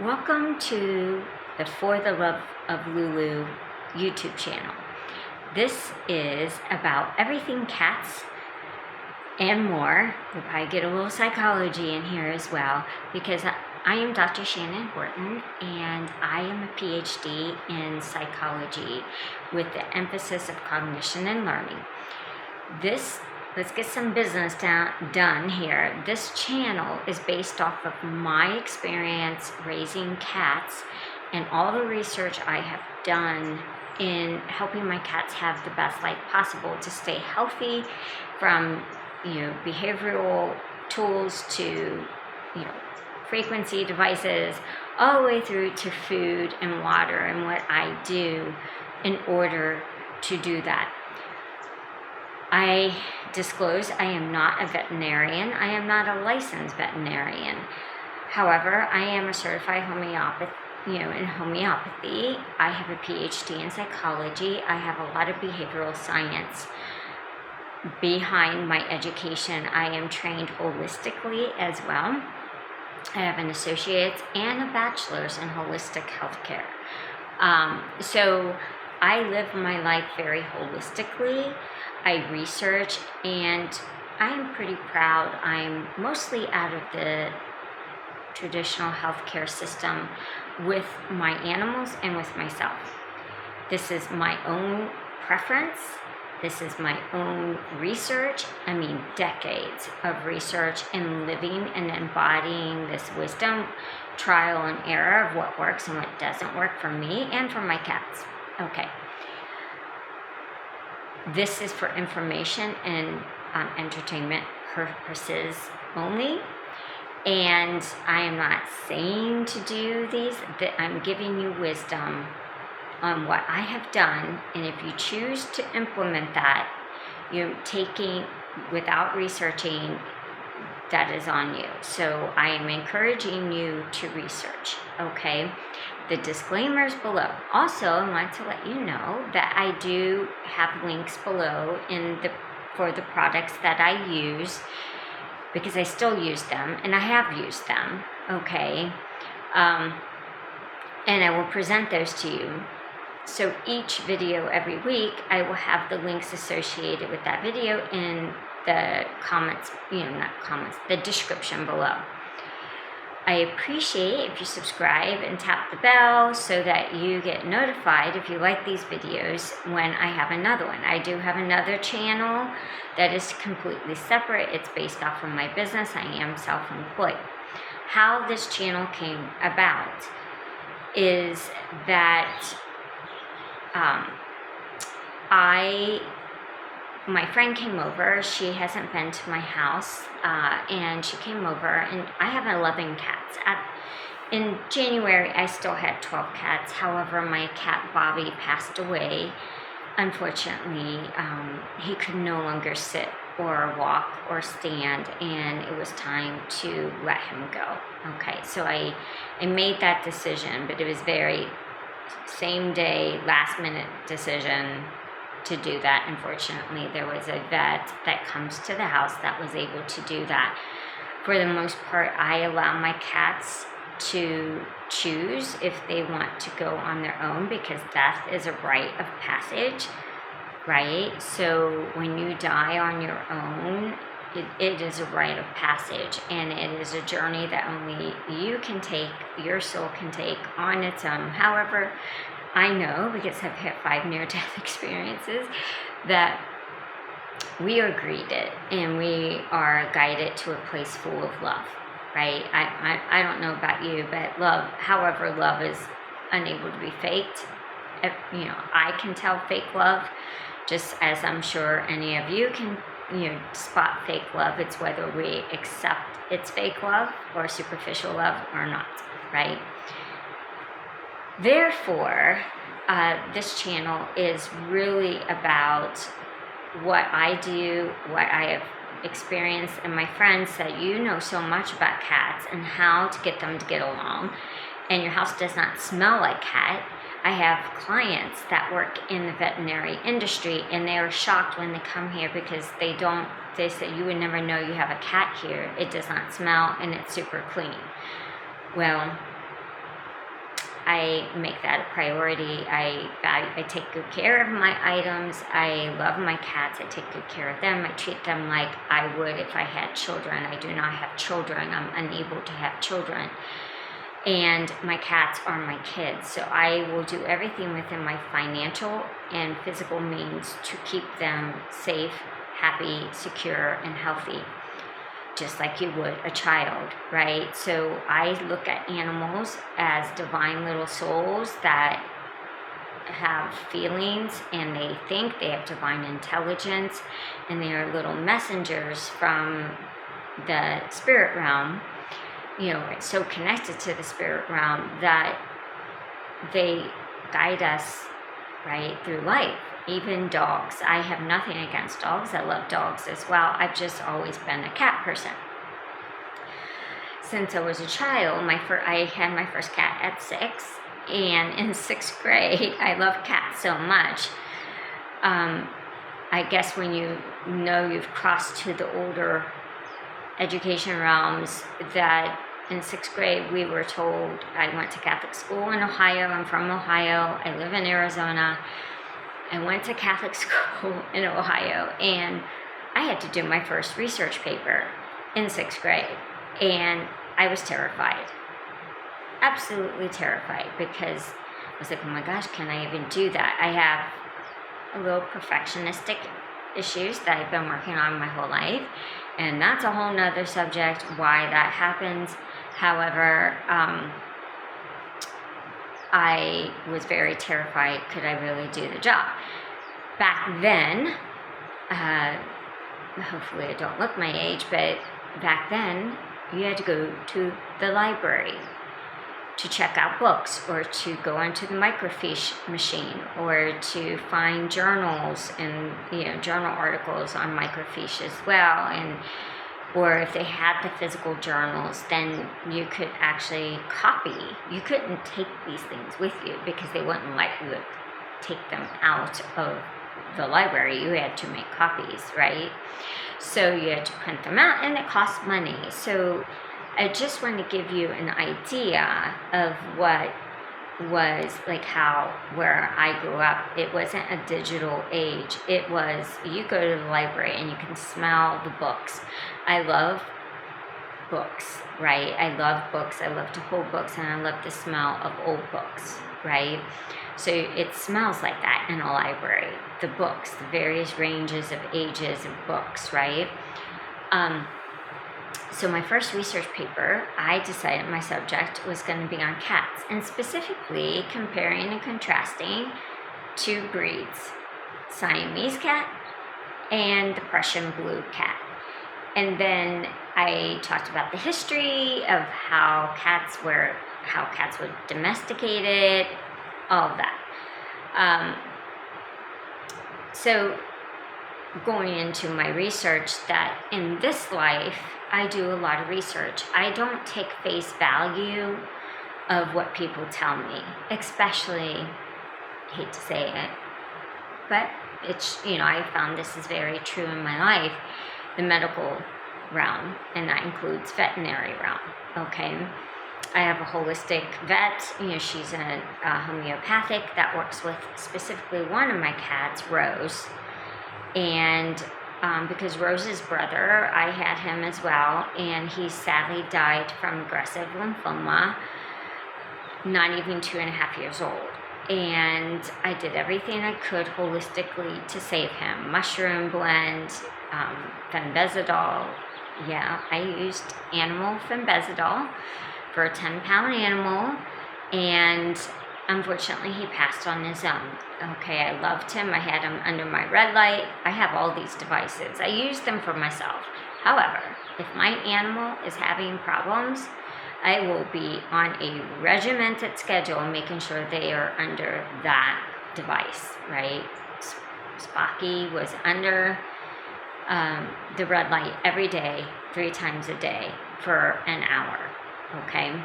Welcome to the For the Love of Lulu YouTube channel. This is about everything cats and more. We'll probably get a little psychology in here as well, because I am Dr. Shannon Horton and I am a PhD in psychology with the emphasis of cognition and learning. Let's get some business done here. This channel is based off of my experience raising cats and all the research I have done in helping my cats have the best life possible to stay healthy, from behavioral tools to frequency devices, all the way through to food and water and what I do in order to do that. I disclose I am not a veterinarian. I am not a licensed veterinarian. However, I am a certified homeopathy, in homeopathy. I have a PhD in psychology. I have a lot of behavioral science behind my education. I am trained holistically as well. I have an associate's and a bachelor's in holistic healthcare. So I live my life very holistically. I research, and I am pretty proud. I'm mostly out of the traditional healthcare system with my animals and with myself. This is my own preference. This is my own research. Decades of research and living and embodying this wisdom, trial and error of what works and what doesn't work for me and for my cats. Okay. This is for information and entertainment purposes only. And I am not saying to do these, that I'm giving you wisdom on what I have done. And if you choose to implement that, you're taking without researching, that is on you. So I am encouraging you to research, okay? The disclaimers below. Also, I want to let you know that I do have links below for the products that I use, because I still use them and I have used them, okay? And I will present those to you. So each video every week, I will have the links associated with that video in the comments, the description below. I appreciate if you subscribe and tap the bell so that you get notified if you like these videos when I have another one. I do have another channel that is completely separate. It's based off of my business. I am self-employed. How this channel came about is that my friend came over. She hasn't been to my house, and she came over, and I have 11 cats. In January, I still had 12 cats. However, my cat Bobby passed away. Unfortunately, he could no longer sit or walk or stand, and it was time to let him go. Okay, so I made that decision, but it was very same day, last minute decision to do that. Unfortunately, there was a vet that comes to the house that was able to do that. For the most part, I allow my cats to choose if they want to go on their own, because death is a rite of passage, right? So when you die on your own, it is a rite of passage, and it is a journey that only you can take, your soul can take on its own. However, I know, because I've had 5 near-death experiences, that we are greeted and we are guided to a place full of love, right? I don't know about you, but love is unable to be faked. I can tell fake love, just as I'm sure any of you can, spot fake love. It's whether we accept it's fake love or superficial love or not, right? Therefore, this channel is really about what I do, what I have experienced, and my friends that so much about cats and how to get them to get along. And your house does not smell like cat. I have clients that work in the veterinary industry, and they are shocked when they come here, because they say, you would never know you have a cat here. It does not smell, and it's super clean. Well, I make that a priority. I take good care of my items. I love my cats. I take good care of them. I treat them like I would if I had children. I do not have children. I'm unable to have children. And my cats are my kids. So I will do everything within my financial and physical means to keep them safe, happy, secure, and healthy, just like you would a child, right? So I look at animals as divine little souls that have feelings, and they think, they have divine intelligence, and they are little messengers from the spirit realm. It's so connected to the spirit realm that they guide us, right, through life. Even dogs. I have nothing against dogs. I love dogs as well. I've just always been a cat person. Since I was a child, I had my first cat at 6, and in 6th grade, I love cats so much. I guess when you've crossed to the older education realms, that in 6th grade we were told, I went to Catholic school in Ohio. I'm from Ohio. I live in Arizona. I went to Catholic school in Ohio, and I had to do my first research paper in 6th grade, and I was terrified, absolutely terrified, because I was like, oh my gosh, can I even do that? I have a little perfectionistic issues that I've been working on my whole life, and that's a whole nother subject, why that happens. However, I was very terrified, could I really do the job? Back then, hopefully I don't look my age, but back then, you had to go to the library to check out books, or to go into the microfiche machine, or to find journals and journal articles on microfiche as well. And or if they had the physical journals, then you could actually copy. You couldn't take these things with you because they wouldn't let you take them out of the library. You had to make copies, right? So you had to print them out, and it cost money. So I just want to give you an idea of what was like, where I grew up, it wasn't a digital age. It was, you go to the library and you can smell the books. I love books, right? I love books. I love to hold books, and I love the smell of old books, right? So it smells like that in a library. The books, the various ranges of ages of books, right? So my first research paper, I decided my subject was going to be on cats, and specifically comparing and contrasting two breeds, Siamese cat and the Prussian blue cat. And then I talked about the history of how cats were domesticated, all of that. So going into my research, that in this life, I do a lot of research. I don't take face value of what people tell me, especially, I hate to say it, but it's, I found this is very true in my life, the medical realm, and that includes veterinary realm, okay? I have a holistic vet, she's a homeopathic that works with specifically one of my cats, Rose, and because Rose's brother, I had him as well, and he sadly died from aggressive lymphoma, not even 2.5 years old. And I did everything I could holistically to save him. Mushroom blend, fenbizidol. Yeah, I used animal fenbizidol for a 10-pound animal, and unfortunately, he passed on his own. Okay, I loved him. I had him under my red light. I have all these devices. I use them for myself. However, if my animal is having problems, I will be on a regimented schedule, making sure they are under that device, right? Spocky was under the red light every day, 3 times a day for an hour, okay?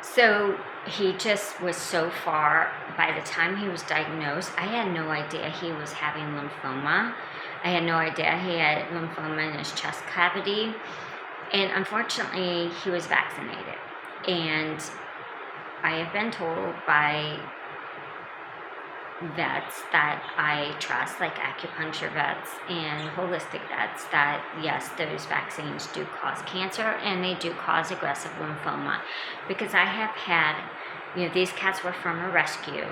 So he just was so far, by the time he was diagnosed, I had no idea he was having lymphoma. I had no idea he had lymphoma in his chest cavity. And unfortunately, he was vaccinated. And I have been told by vets that I trust, like acupuncture vets and holistic vets, that yes, those vaccines do cause cancer and they do cause aggressive lymphoma. Because I have had, these cats were from a rescue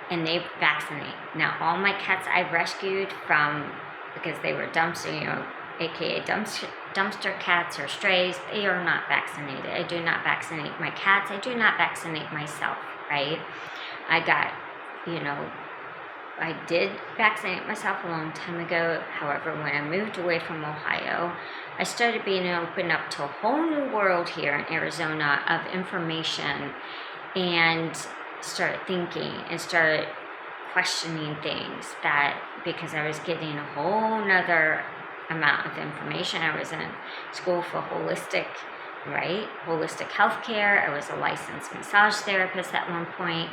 and they vaccinate. Now, all my cats I've rescued from, because they were dumpster, aka dumpster cats or strays, they are not vaccinated. I do not vaccinate my cats. I do not vaccinate myself, right? I did vaccinate myself a long time ago. However, when I moved away from Ohio, I started being opened up to a whole new world here in Arizona of information, and started thinking and started questioning things, that because I was getting a whole nother amount of information. I was in school for holistic healthcare. I was a licensed massage therapist at one point.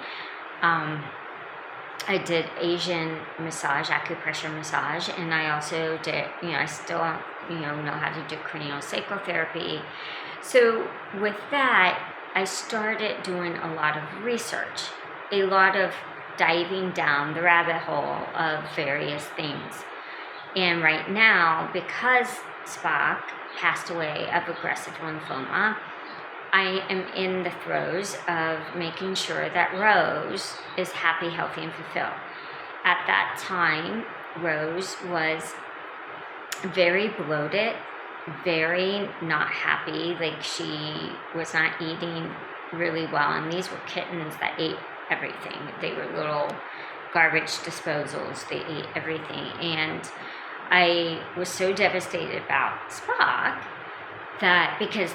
I did Asian massage, acupressure massage, and I also did, I still, know how to do craniosacral therapy. So with that, I started doing a lot of research, a lot of diving down the rabbit hole of various things. And right now, because Spock passed away of aggressive lymphoma, I am in the throes of making sure that Rose is happy, healthy, and fulfilled. At that time, Rose was very bloated, very not happy, like she was not eating really well. And these were kittens that ate everything. They were little garbage disposals. They ate everything. And I was so devastated about Spock that, because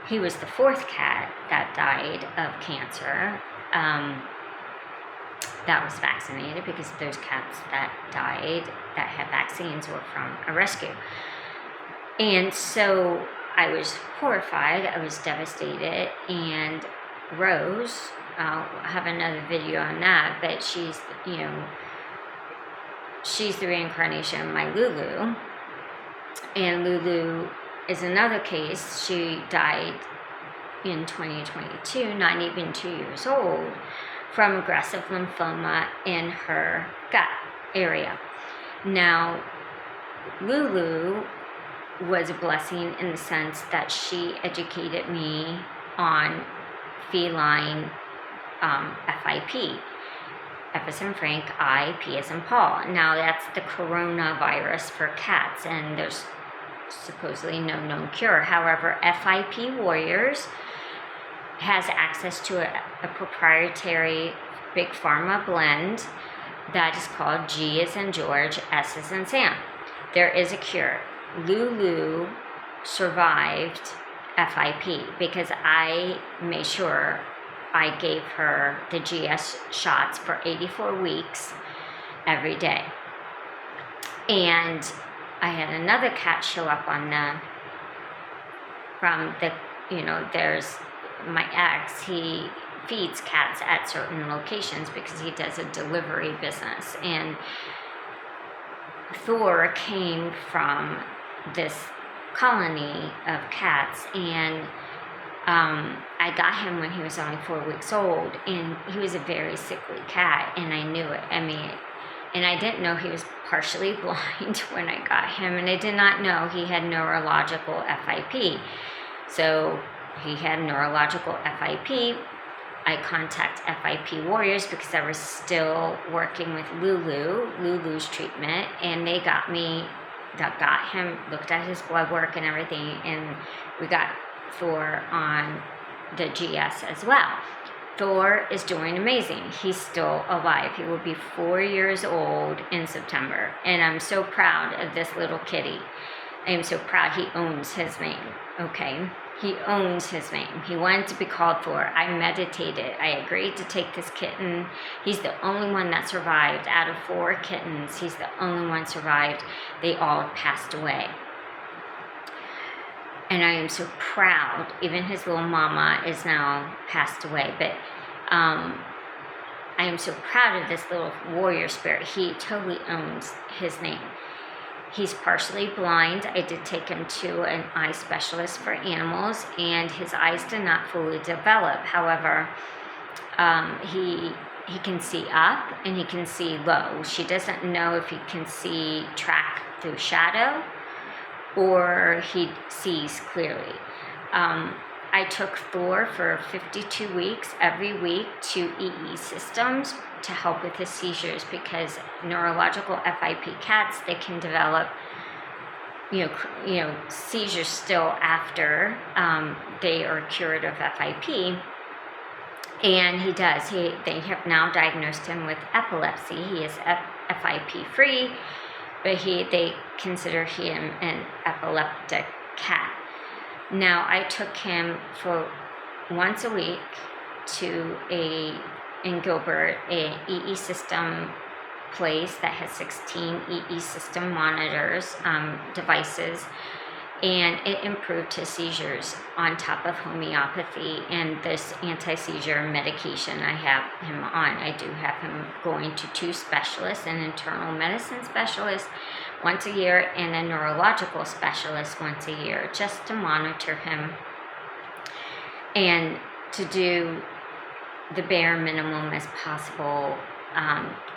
he was the fourth cat that died of cancer, that was vaccinated, because those cats that died that had vaccines were from a rescue. And so I was horrified, I was devastated, and Rose, I'll have another video on that, but she's the reincarnation of my Lulu. And Lulu is another case. She died in 2022, not even 2 years old, from aggressive lymphoma in her gut area. Now, Lulu was a blessing in the sense that she educated me on feline FIP. F as in Frank, I, P as in Paul. Now, that's the coronavirus for cats, and there's supposedly no known cure. However, FIP Warriors has access to a proprietary big pharma blend that is called G as in George, S as in Sam. There is a cure. Lulu survived FIP because I made sure I gave her the GS shots for 84 weeks every day. And I had another cat show up there's my ex, he feeds cats at certain locations because he does a delivery business. And Thor came from this colony of cats, and I got him when he was only 4 weeks old, and he was a very sickly cat, and I knew it. And I didn't know he was partially blind when I got him, and I did not know he had neurological FIP. So he had neurological FIP. I contact FIP Warriors because I was still working with Lulu's treatment, and they got him, looked at his blood work and everything, and we got Thor on the GS as well. Thor is doing amazing. He's still alive. He will be 4 years old in September, and I'm so proud of this little kitty. I am so proud. He owns his name, okay? He owns his name. He wanted to be called Thor. I meditated. I agreed to take this kitten. He's the only one that survived. Out of 4 kittens, he's the only one survived. They all passed away. And I am so proud. Even his little mama is now passed away. But I am so proud of this little warrior spirit. He totally owns his name. He's partially blind. I did take him to an eye specialist for animals, and his eyes did not fully develop. However, he can see up and he can see low. She doesn't know if he can see track through shadow or he sees clearly. I took Thor for 52 weeks every week to EE systems to help with his seizures, because neurological FIP cats, they can develop seizures still after they are cured of FIP. And he does. They have now diagnosed him with epilepsy. He is FIP free, but they consider him an epileptic cat. Now, I took him for once a week to in Gilbert, a EE system place that has 16 EE system monitors, devices, and it improved his seizures on top of homeopathy and this anti-seizure medication I have him on. I do have him going to 2 specialists, an internal medicine specialist once a year and a neurological specialist once a year, just to monitor him and to do the bare minimum as possible,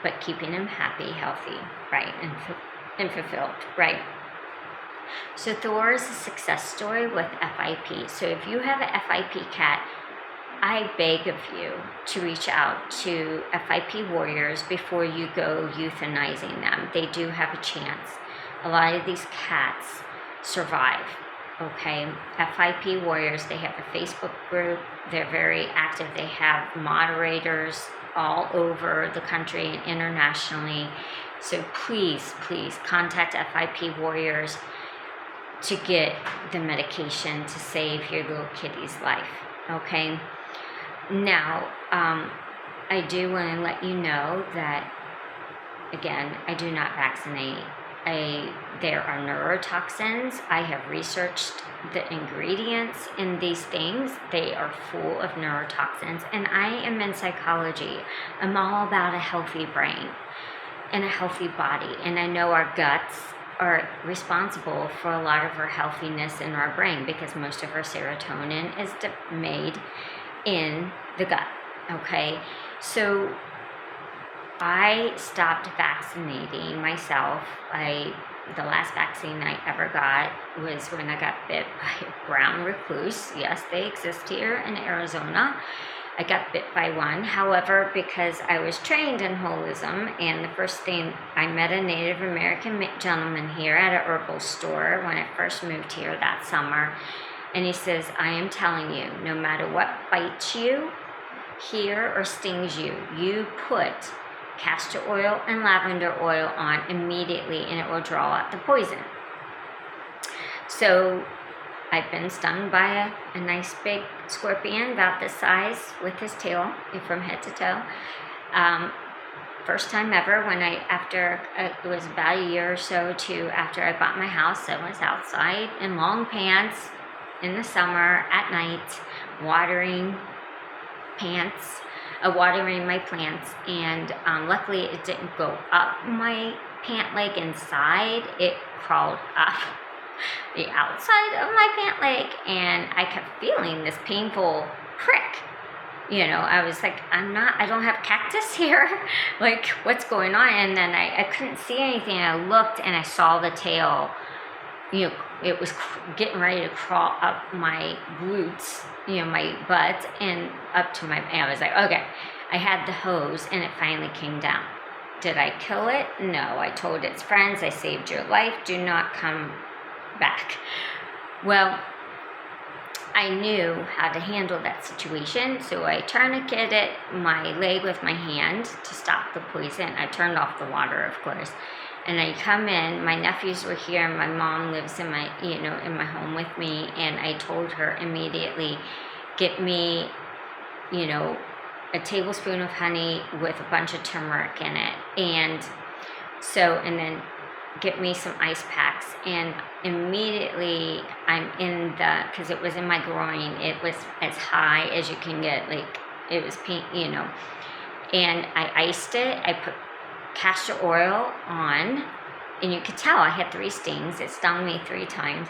but keeping him happy, healthy, right, and fulfilled, right? So Thor is a success story with FIP. So if you have a FIP cat, I beg of you to reach out to FIP warriors before you go euthanizing them. They do have a chance. A lot of these cats survive, okay? FIP warriors, they have a Facebook group. They're very active. They have moderators all over the country and internationally. So please, please contact FIP warriors to get the medication to save your little kitty's life, okay? Now, I do want to let you know that, again, I do not vaccinate. There are neurotoxins. I have researched the ingredients in these things. They are full of neurotoxins, and I am in psychology. I'm all about a healthy brain and a healthy body, and I know our guts are responsible for a lot of our healthiness in our brain, because most of our serotonin is made in the gut, okay? So I stopped vaccinating myself. The last vaccine I ever got was when I got bit by a brown recluse. Yes, they exist here in Arizona. I got bit by one. However, because I was trained in holism, and the first thing, I met a Native American gentleman here at a herbal store when I first moved here that summer, and he says, I am telling you, no matter what bites you here or stings you, you put castor oil and lavender oil on immediately, and it will draw out the poison. So I've been stung by a nice big scorpion about this size with his tail from head to toe. First time ever, after it was about a year or so after I bought my house. I was outside in long pants in the summer at night, watering my plants, and luckily it didn't go up my pant leg inside. It crawled up the outside of my pant leg, and I kept feeling this painful prick. I was like, I don't have cactus here. Like, what's going on? And then I couldn't see anything. I looked and I saw the tail. It was getting ready to crawl up my glutes, my butt, and up to and I was like, okay. I had the hose, and it finally came down. Did I kill it? No. I told its friends, I saved your life. Do not come back. Well, I knew how to handle that situation, so I tourniqueted my leg with my hand to stop the poison. I turned off the water, of course, and I come in. My nephews were here, and my mom lives in my home with me, and I told her immediately, get me, a tablespoon of honey with a bunch of turmeric in it, and then get me some ice packs. And immediately I'm because it was in my groin, it was as high as you can get, like it was pain, and I iced it. I put castor oil on and you could tell I had 3 stings. It stung me 3 times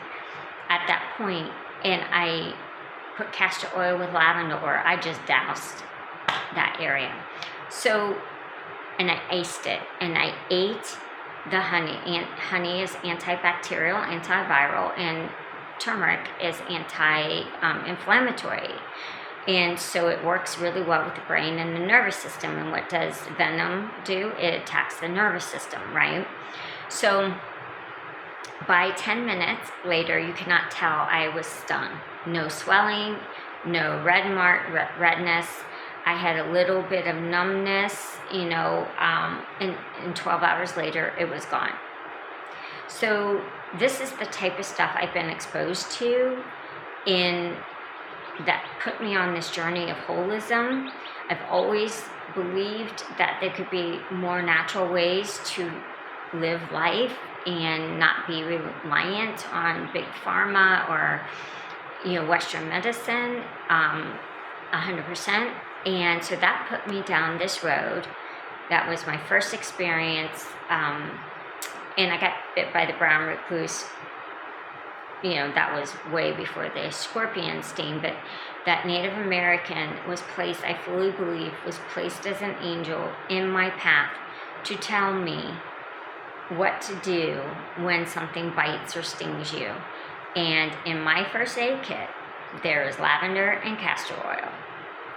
at that point, and I put castor oil with lavender oil. I just doused that area. So, and I iced it, and I ate the honey. And honey is antibacterial, antiviral, and turmeric is anti-inflammatory. And so it works really well with the brain and the nervous system. And what does venom do? It attacks the nervous system, right? So by 10 minutes later, you cannot tell I was stung. No swelling, no redness. I had a little bit of numbness, and 12 hours later, it was gone. So this is the type of stuff I've been exposed to that put me on this journey of holism. I've always believed that there could be more natural ways to live life and not be reliant on big pharma or Western medicine, 100%. And so that put me down this road. That was my first experience, and I got bit by the brown recluse. That was way before the scorpion sting, but that Native American was placed, I fully believe, was placed as an angel in my path to tell me what to do when something bites or stings you. And in my first aid kit, there is lavender and castor oil.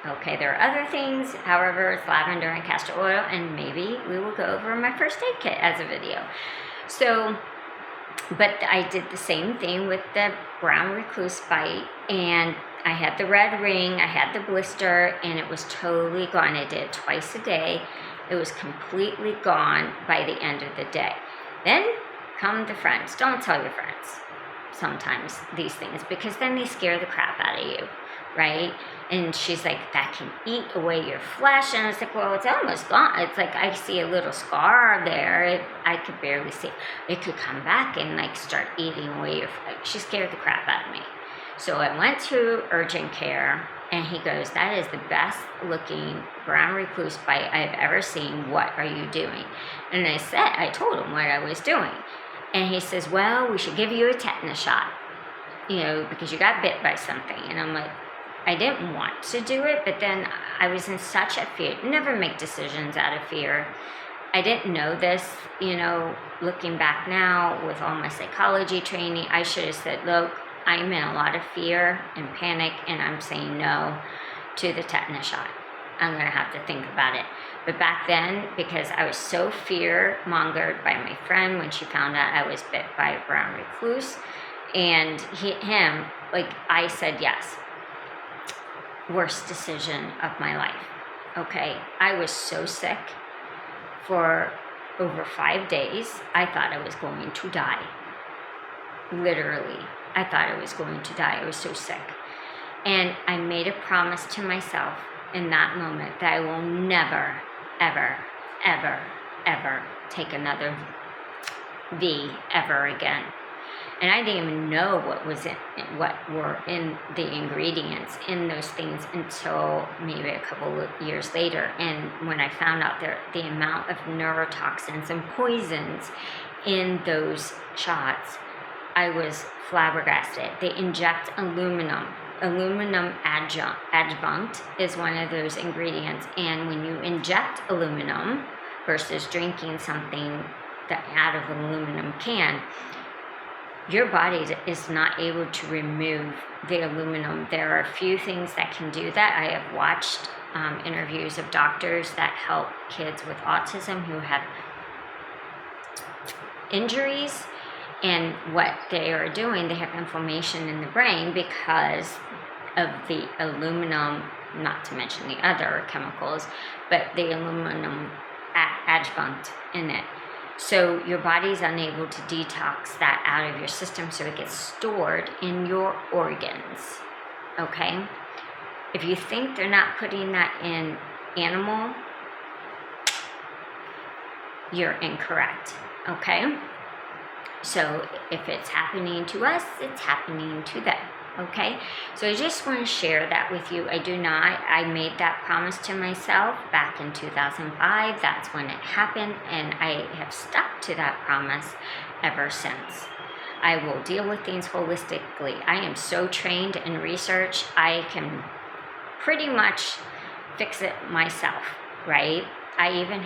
Okay, there are other things, however, it's lavender and castor oil, and maybe we will go over my first aid kit as a video. So, but I did the same thing with the brown recluse bite, and I had the red ring, I had the blister, and it was totally gone. I did it twice a day. It was completely gone by the end of the day. Then come the friends. Don't tell your friends sometimes these things, because then they scare the crap out of you, right? And she's like, that can eat away your flesh. And I was like, well, it's almost gone. It's like I see a little scar there. I could barely see it. It could come back and start eating away your flesh. She scared the crap out of me. So I went to urgent care, and he goes, that is the best looking brown recluse bite I've ever seen. What are you doing? And I told him what I was doing. And he says, well, we should give you a tetanus shot, because you got bit by something. And I'm like, I didn't want to do it, but then I was in such a fear. Never make decisions out of fear. I didn't know this, looking back now with all my psychology training, I should have said, look, I'm in a lot of fear and panic, and I'm saying no to the tetanus shot. I'm going to have to think about it. But back then, because I was so fear-mongered by my friend when she found out I was bit by a brown recluse, and I said yes. Worst decision of my life. Okay, I was so sick for over 5 days. I thought I was going to die. Literally, I thought I was going to die. I was so sick. And I made a promise to myself in that moment that I will never, ever, ever, ever take another V ever again. And I didn't even know what were in the ingredients in those things until maybe a couple of years later. And when I found out the amount of neurotoxins and poisons in those shots, I was flabbergasted. They inject aluminum. Aluminum adjunct is one of those ingredients. And when you inject aluminum versus drinking something out of an aluminum can, your body is not able to remove the aluminum. There are a few things that can do that. I have watched interviews of doctors that help kids with autism who have injuries, and what they are doing, they have inflammation in the brain because of the aluminum, not to mention the other chemicals, but the aluminum adjunct in it. So your body's unable to detox that out of your system, so it gets stored in your organs, okay? If you think they're not putting that in animal, you're incorrect, okay? So if it's happening to us, it's happening to them, Okay, so I just want to share that with you. I made that promise to myself back in 2005. That's when it happened, and I have stuck to that promise ever since. I will deal with things holistically. I am so trained in research, I can pretty much fix it myself, right? I even,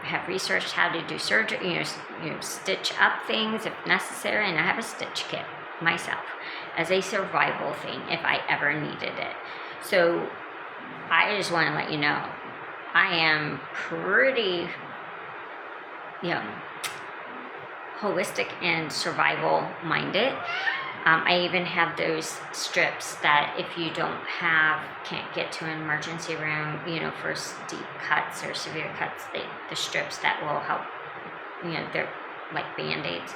have researched how to do surgery, stitch up things if necessary, and I have a stitch kit myself as a survival thing if I ever needed it. So I just want to let you know, I am pretty, holistic and survival minded. I even have those strips that if you can't get to an emergency room, for deep cuts or severe cuts, the strips that will help, they're like Band-Aids.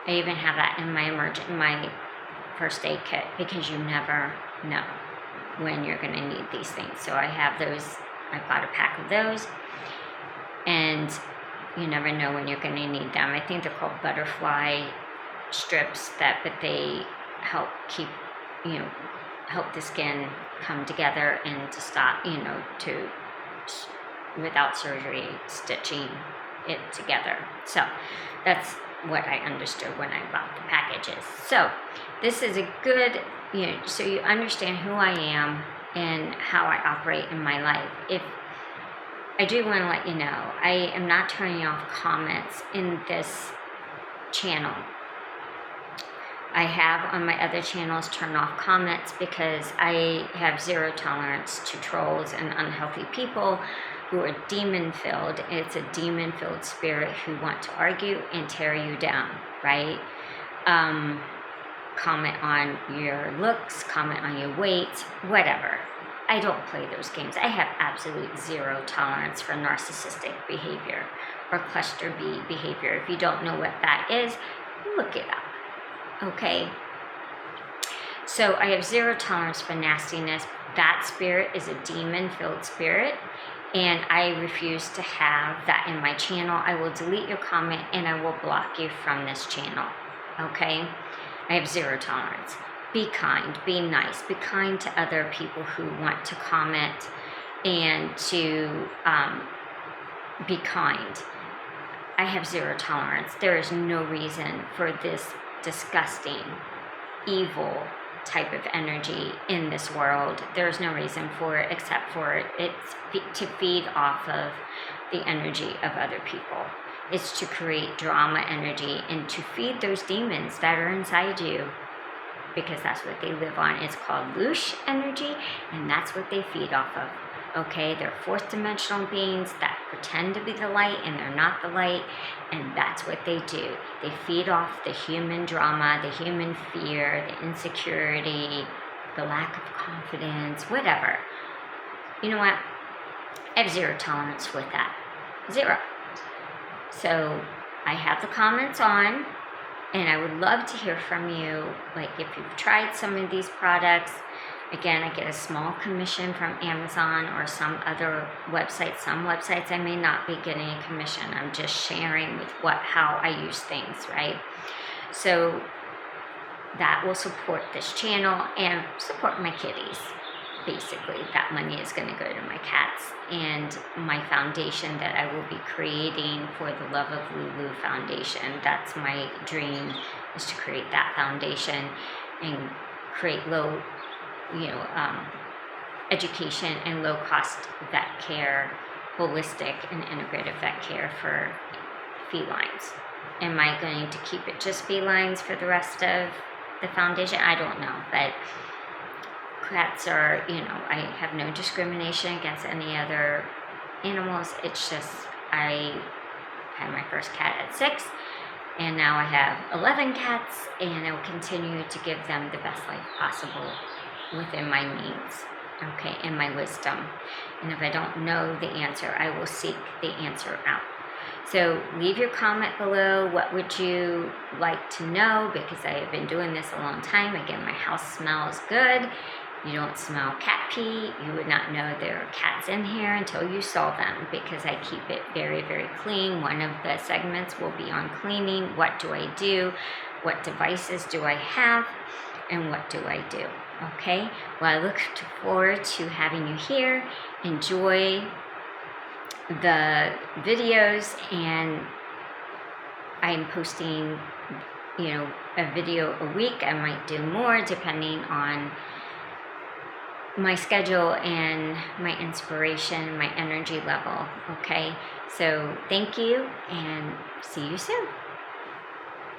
I even have that in my first aid kit, because you never know when you're going to need these things. So I have those, I bought a pack of those, and you never know when you're going to need them. I think they're called butterfly strips, but they help keep, help the skin come together and to stop, without surgery, stitching it together. So that's what I understood when I bought the packages. So this is a good, so you understand who I am and how I operate in my life. If I do want to let you know, I am not turning off comments in this channel. I have on my other channels turned off comments because I have zero tolerance to trolls and unhealthy people who are demon-filled. It's a demon-filled spirit who want to argue and tear you down, right? Comment on your looks, comment on your weight, whatever. I don't play those games. I have absolute zero tolerance for narcissistic behavior or cluster B behavior. If you don't know what that is, look it up, okay? So I have zero tolerance for nastiness. That spirit is a demon-filled spirit, and I refuse to have that in my channel. I will delete your comment and I will block you from this channel, okay? I have zero tolerance. Be kind, be nice, be kind to other people who want to comment and to be kind. I have zero tolerance. There is no reason for this disgusting, evil type of energy in this world. There's no reason for it except for it's to feed off of the energy of other people. It's to create drama energy and to feed those demons that are inside you, because that's what they live on. It's called Loosh energy, and that's what they feed off of. Okay, they're fourth dimensional beings that pretend to be the light and they're not the light, and that's what they do. They feed off the human drama, the human fear, the insecurity, the lack of confidence, whatever. You know what? I have zero tolerance with that. Zero. So I have the comments on, and I would love to hear from you. Like, if you've tried some of these products, again, I get a small commission from Amazon or some other websites. Some websites I may not be getting a commission. I'm just sharing with how I use things, right? So that will support this channel and support my kitties. Basically, that money is going to go to my cats and my foundation that I will be creating for the Love of Lulu Foundation. That's my dream, is to create that foundation and create low, education and low-cost vet care, holistic and integrative vet care for felines. Am I going to keep it just felines for the rest of the foundation? I don't know, but cats are, I have no discrimination against any other animals. It's just, I had my first cat at 6, and now I have 11 cats, and I will continue to give them the best life possible within my means, okay, and my wisdom. And if I don't know the answer, I will seek the answer out. So leave your comment below. What would you like to know? Because I have been doing this a long time. Again, my house smells good. You don't smell cat pee. You would not know there are cats in here until you saw them, because I keep it very, very clean. One of the segments will be on cleaning. What do I do? What devices do I have? and what do I do? Okay, well, I look forward to having you here. Enjoy the videos, and I'm posting, a video a week. I might do more depending on my schedule and my inspiration, my energy level. Okay, so thank you, and see you soon.